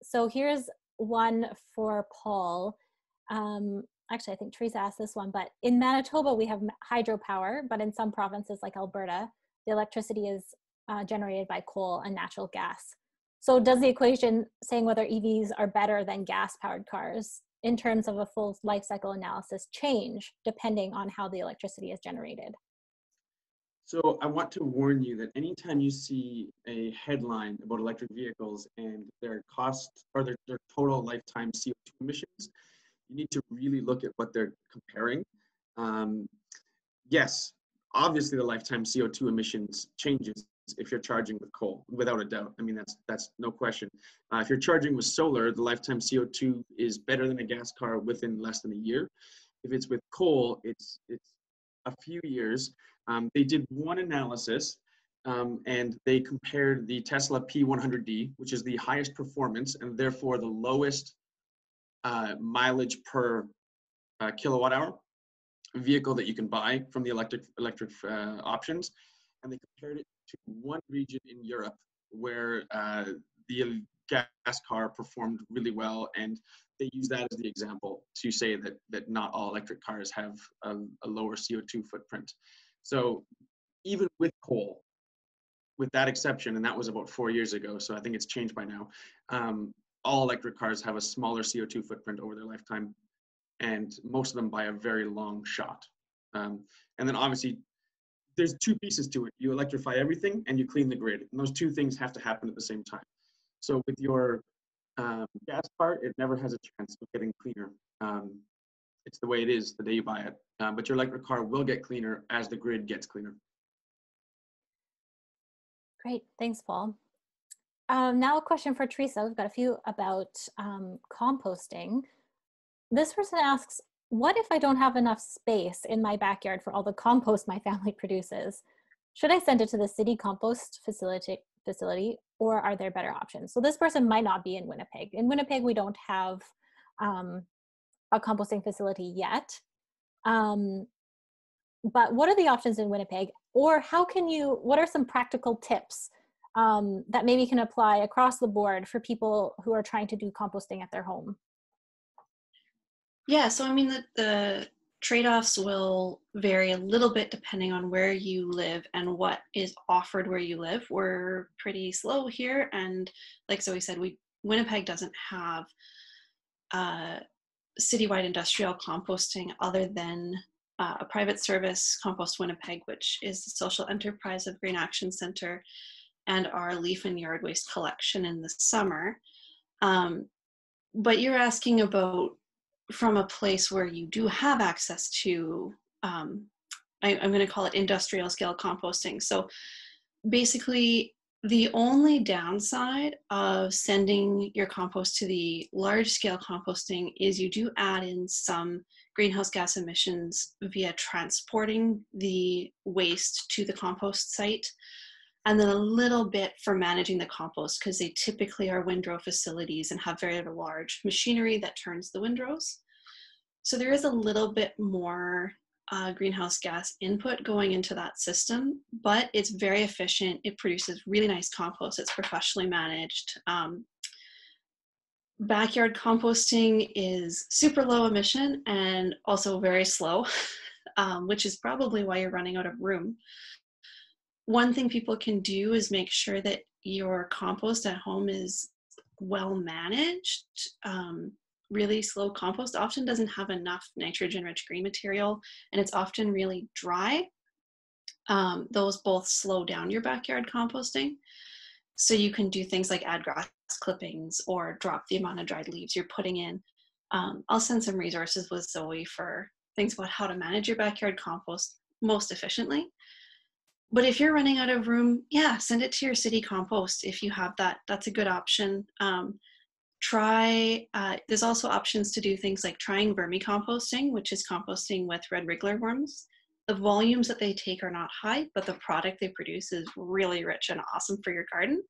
so here's one for Paul. Actually, I think Teresa asked this one, but in Manitoba, we have hydropower, but in some provinces like Alberta, the electricity is generated by coal and natural gas. So does the equation saying whether EVs are better than gas-powered cars in terms of a full life cycle analysis change depending on how the electricity is generated? So I want to warn you that anytime you see a headline about electric vehicles and their cost or their total lifetime CO2 emissions, you need to really look at what they're comparing. Yes, obviously the lifetime CO2 emissions changes if you're charging with coal, without a doubt. I mean, that's no question. If you're charging with solar, the lifetime CO2 is better than a gas car within less than a year. If it's with coal, it's a few years. They did one analysis and they compared the Tesla P100D, which is the highest performance and therefore the lowest mileage per kilowatt hour vehicle that you can buy from the electric options, and they compared it to one region in Europe where the gas car performed really well, and they use that as the example to say that not all electric cars have a lower CO2 footprint. So even with coal, with that exception, and that was about 4 years ago, so I think it's changed by now, all electric cars have a smaller CO2 footprint over their lifetime, and most of them by a very long shot. And then obviously, there's two pieces to it. You electrify everything and you clean the grid. And those two things have to happen at the same time. So with your gas car, it never has a chance of getting cleaner. It's the way it is the day you buy it. But your electric car will get cleaner as the grid gets cleaner. Great, thanks, Paul. Now a question for Teresa. We've got a few about composting. This person asks, what if I don't have enough space in my backyard for all the compost my family produces? Should I send it to the city compost facility, or are there better options? So this person might not be in Winnipeg. In Winnipeg, we don't have a composting facility yet. But what are the options in Winnipeg? Or what are some practical tips that maybe can apply across the board for people who are trying to do composting at their home? Yeah, so I mean, the trade-offs will vary a little bit depending on where you live and what is offered where you live. We're pretty slow here, and like Zoe said, Winnipeg doesn't have citywide industrial composting other than a private service, Compost Winnipeg, which is the social enterprise of Green Action Centre, and our leaf and yard waste collection in the summer. But you're asking about from a place where you do have access to, I'm going to call it industrial scale composting. So basically, the only downside of sending your compost to the large scale composting is you do add in some greenhouse gas emissions via transporting the waste to the compost site, and then a little bit for managing the compost, because they typically are windrow facilities and have very large machinery that turns the windrows. So there is a little bit more greenhouse gas input going into that system, but it's very efficient. It produces really nice compost. It's professionally managed. Backyard composting is super low emission and also very slow, which is probably why you're running out of room. One thing people can do is make sure that your compost at home is well managed. Really slow compost often doesn't have enough nitrogen-rich green material, and it's often really dry. Those both slow down your backyard composting. So you can do things like add grass clippings or drop the amount of dried leaves you're putting in. I'll send some resources with Zoe for things about how to manage your backyard compost most efficiently. But if you're running out of room, yeah, send it to your city compost if you have that. That's a good option. There's also options to do things like trying vermicomposting, which is composting with red wriggler worms. The volumes that they take are not high, but the product they produce is really rich and awesome for your garden.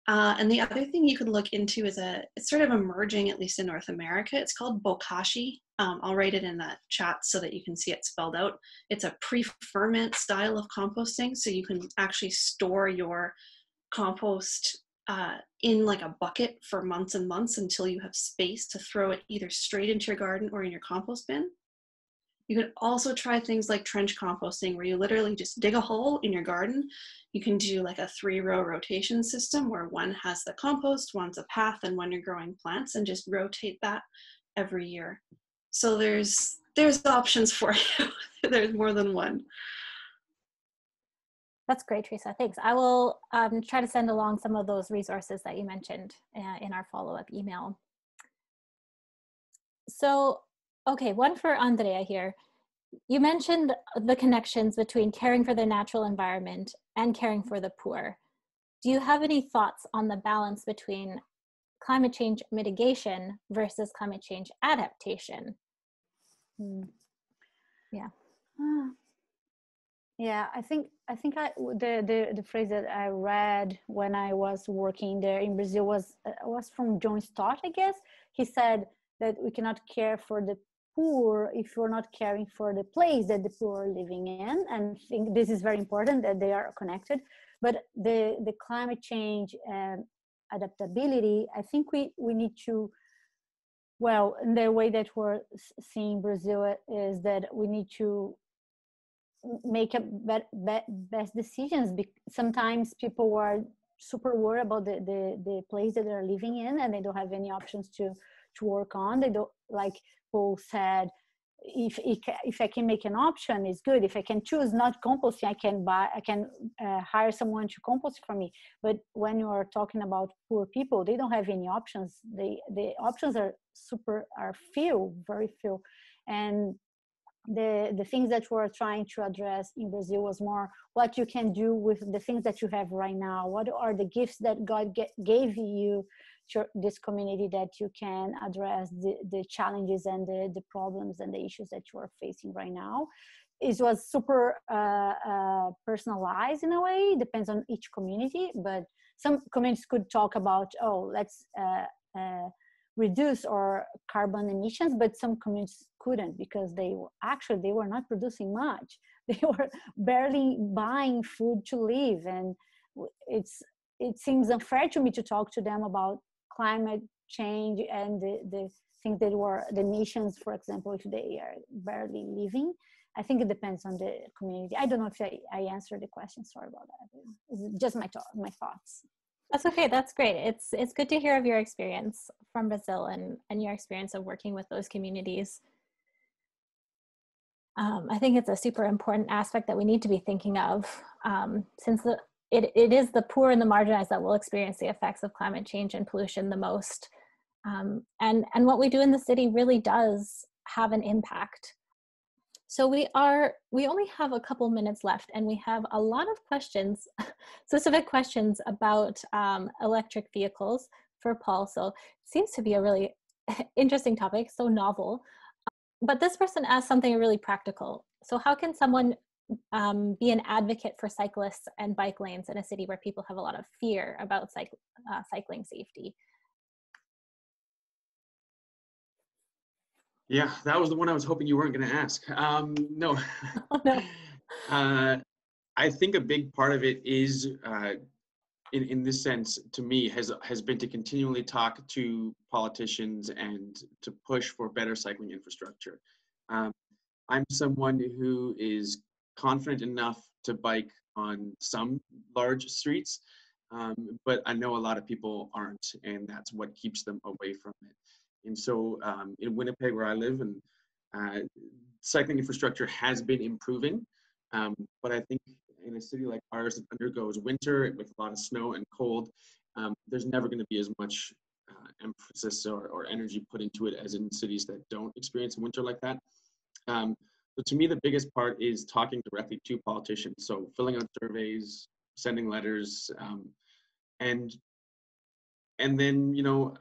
And the other thing you could look into is it's sort of emerging, at least in North America. It's called bokashi. I'll write it in the chat so that you can see it spelled out. It's a pre-ferment style of composting. So you can actually store your compost in like a bucket for months and months until you have space to throw it either straight into your garden or in your compost bin. You could also try things like trench composting, where you literally just dig a hole in your garden. You can do like a 3-row rotation system where one has the compost, one's a path, and one you're growing plants, and just rotate that every year. So there's options for you. There's more than one. That's great, Teresa. Thanks. I will try to send along some of those resources that you mentioned in our follow-up email. So, okay, one for Andrea here. You mentioned the connections between caring for the natural environment and caring for the poor. Do you have any thoughts on the balance between climate change mitigation versus climate change adaptation? Yeah. Yeah, I think the phrase that I read when I was working there in Brazil was from John Stott, I guess. He said that we cannot care for the poor if you're not caring for the place that the poor are living in. And I think this is very important, that they are connected. But the climate change adaptability, I think we need to, well, in the way that we're seeing Brazil is that we need to make best decisions. Sometimes people are super worried about the place that they're living in, and they don't have any options to work on. They don't, like Paul said, if I can make an option, it's good. If I can choose not composting, I can hire someone to compost for me. But when you are talking about poor people, they don't have any options. The options are few, very few. And the things that we're trying to address in Brazil was more what you can do with the things that you have right now. What are the gifts that God gave you to this community that you can address the challenges and the problems and the issues that you are facing right now? It was super personalized in a way. It depends on each community, but some communities could talk about, let's reduce our carbon emissions, but some communities couldn't, because they were not producing much. They were barely buying food to live, and it seems unfair to me to talk to them about climate change and the things that were the nations, for example, if they are barely living. I think it depends on the community. I don't know if I answered the question. Sorry about that. It's just my thoughts. That's okay. That's great. It's good to hear of your experience from Brazil and your experience of working with those communities. I think it's a super important aspect that we need to be thinking of, since it is the poor and the marginalized that will experience the effects of climate change and pollution the most. And what we do in the city really does have an impact. So we only have a couple minutes left, and we have a lot of questions, specific questions about electric vehicles for Paul. So it seems to be a really interesting topic, so novel. But this person asked something really practical. So how can someone be an advocate for cyclists and bike lanes in a city where people have a lot of fear about cycling safety? Yeah, that was the one I was hoping you weren't going to ask. No. Oh, no. I think a big part of it is, in this sense, to me, has been to continually talk to politicians and to push for better cycling infrastructure. I'm someone who is confident enough to bike on some large streets, but I know a lot of people aren't, and that's what keeps them away from it. And so in Winnipeg, where I live, and cycling infrastructure has been improving, but I think in a city like ours that undergoes winter with a lot of snow and cold, there's never going to be as much emphasis or energy put into it as in cities that don't experience winter like that. So to me, the biggest part is talking directly to politicians. So filling out surveys, sending letters, and then, you know,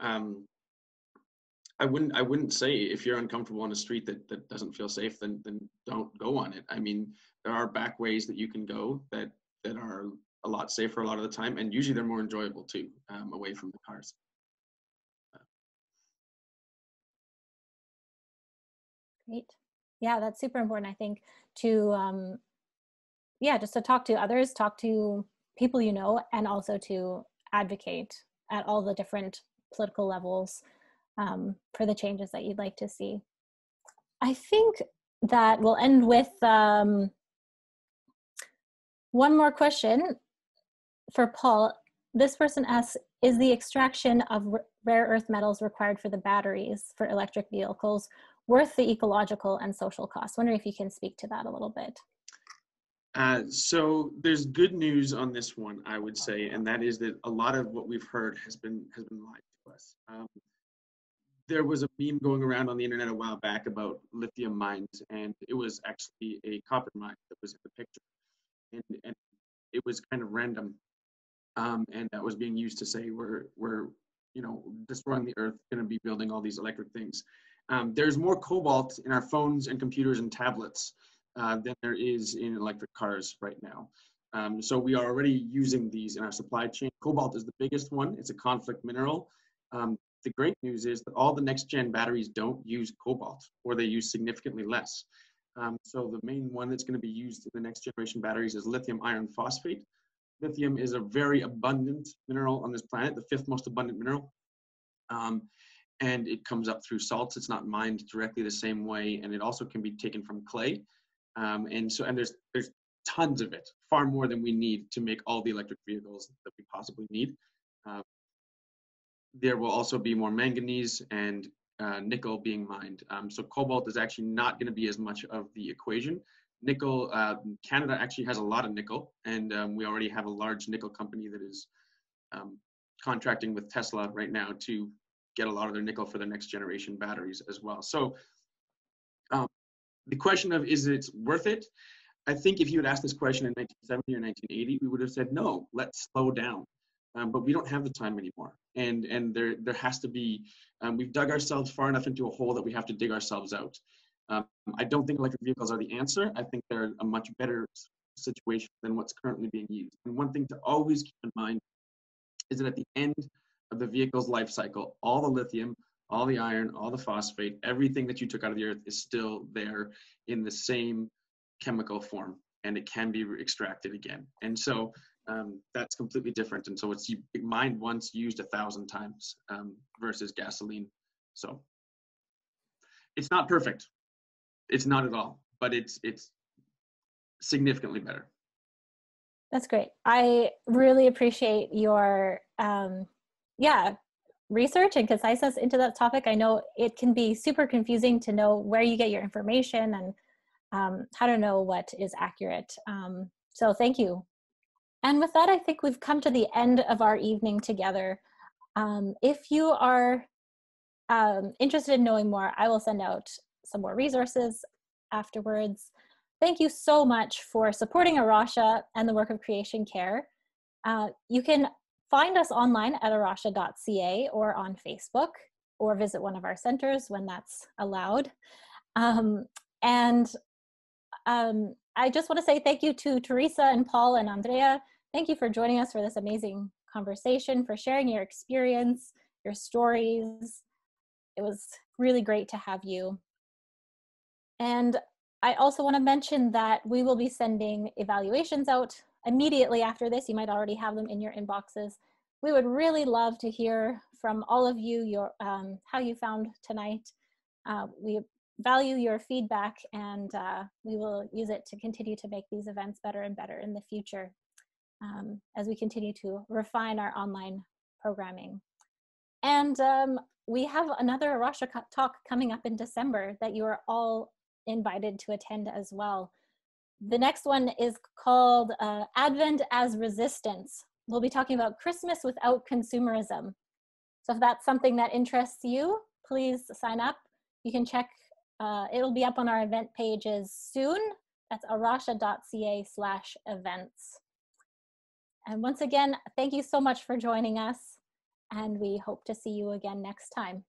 I wouldn't say if you're uncomfortable on a street that doesn't feel safe, then don't go on it. I mean, there are back ways that you can go that are a lot safer a lot of the time, and usually they're more enjoyable too, away from the cars. Great. Yeah, that's super important, I think, to just to talk to others, talk to people you know, and also to advocate at all the different political levels for the changes that you'd like to see. I think that we'll end with one more question for Paul. This person asks, is the extraction of rare earth metals required for the batteries for electric vehicles worth the ecological and social costs? Wondering if you can speak to that a little bit. So there's good news on this one, I would say, and that is that a lot of what we've heard has been lied to us. There was a meme going around on the internet a while back about lithium mines, and it was actually a copper mine that was in the picture, and it was kind of random, and that was being used to say we're you know, destroying the earth, going to be building all these electric things. There's more cobalt in our phones and computers and tablets than there is in electric cars right now. So we are already using these in our supply chain. Cobalt is the biggest one. It's a conflict mineral. The great news is that all the next gen batteries don't use cobalt, or they use significantly less. So the main one that's going to be used in the next generation batteries is lithium iron phosphate. Lithium is a very abundant mineral on this planet, the 5th most abundant mineral. And it comes up through salts. It's not mined directly the same way, and it also can be taken from clay. And there's tons of it, far more than we need to make all the electric vehicles that we possibly need. There will also be more manganese and nickel being mined. So cobalt is actually not going to be as much of the equation. Nickel, Canada actually has a lot of nickel, and we already have a large nickel company that is contracting with Tesla right now to get a lot of their nickel for their next generation batteries as well. So the question of, is it worth it? I think if you had asked this question in 1970 or 1980, we would have said, no, let's slow down. But we don't have the time anymore. And there has to be, we've dug ourselves far enough into a hole that we have to dig ourselves out. I don't think electric vehicles are the answer. I think they're a much better situation than what's currently being used. And one thing to always keep in mind is that at the end of the vehicle's life cycle, all the lithium, all the iron, all the phosphate, everything that you took out of the earth is still there in the same chemical form, and it can be extracted again. And so that's completely different. And so it's mined once, used 1,000 times versus gasoline. So it's not perfect. It's not at all, but it's significantly better. That's great. I really appreciate your research and conciseness into that topic. I know it can be super confusing to know where you get your information and how to know what is accurate. So thank you. And with that, I think we've come to the end of our evening together. If you are interested in knowing more, I will send out some more resources afterwards. Thank you so much for supporting A Rocha and the work of Creation Care. You can find us online at arocha.ca or on Facebook, or visit one of our centers when that's allowed. I just want to say thank you to Teresa and Paul and Andrea. Thank you for joining us for this amazing conversation, for sharing your experience, your stories. It was really great to have you. And I also want to mention that we will be sending evaluations out immediately after this. You might already have them in your inboxes. We would really love to hear from all of you how you found tonight. We value your feedback, and we will use it to continue to make these events better and better in the future as we continue to refine our online programming. And we have another A Rocha talk coming up in December that you are all invited to attend as well. The next one is called Advent as Resistance. We'll be talking about Christmas without consumerism. So if that's something that interests you, please sign up. You can check, it'll be up on our event pages soon. That's arocha.ca/events. And once again, thank you so much for joining us, and we hope to see you again next time.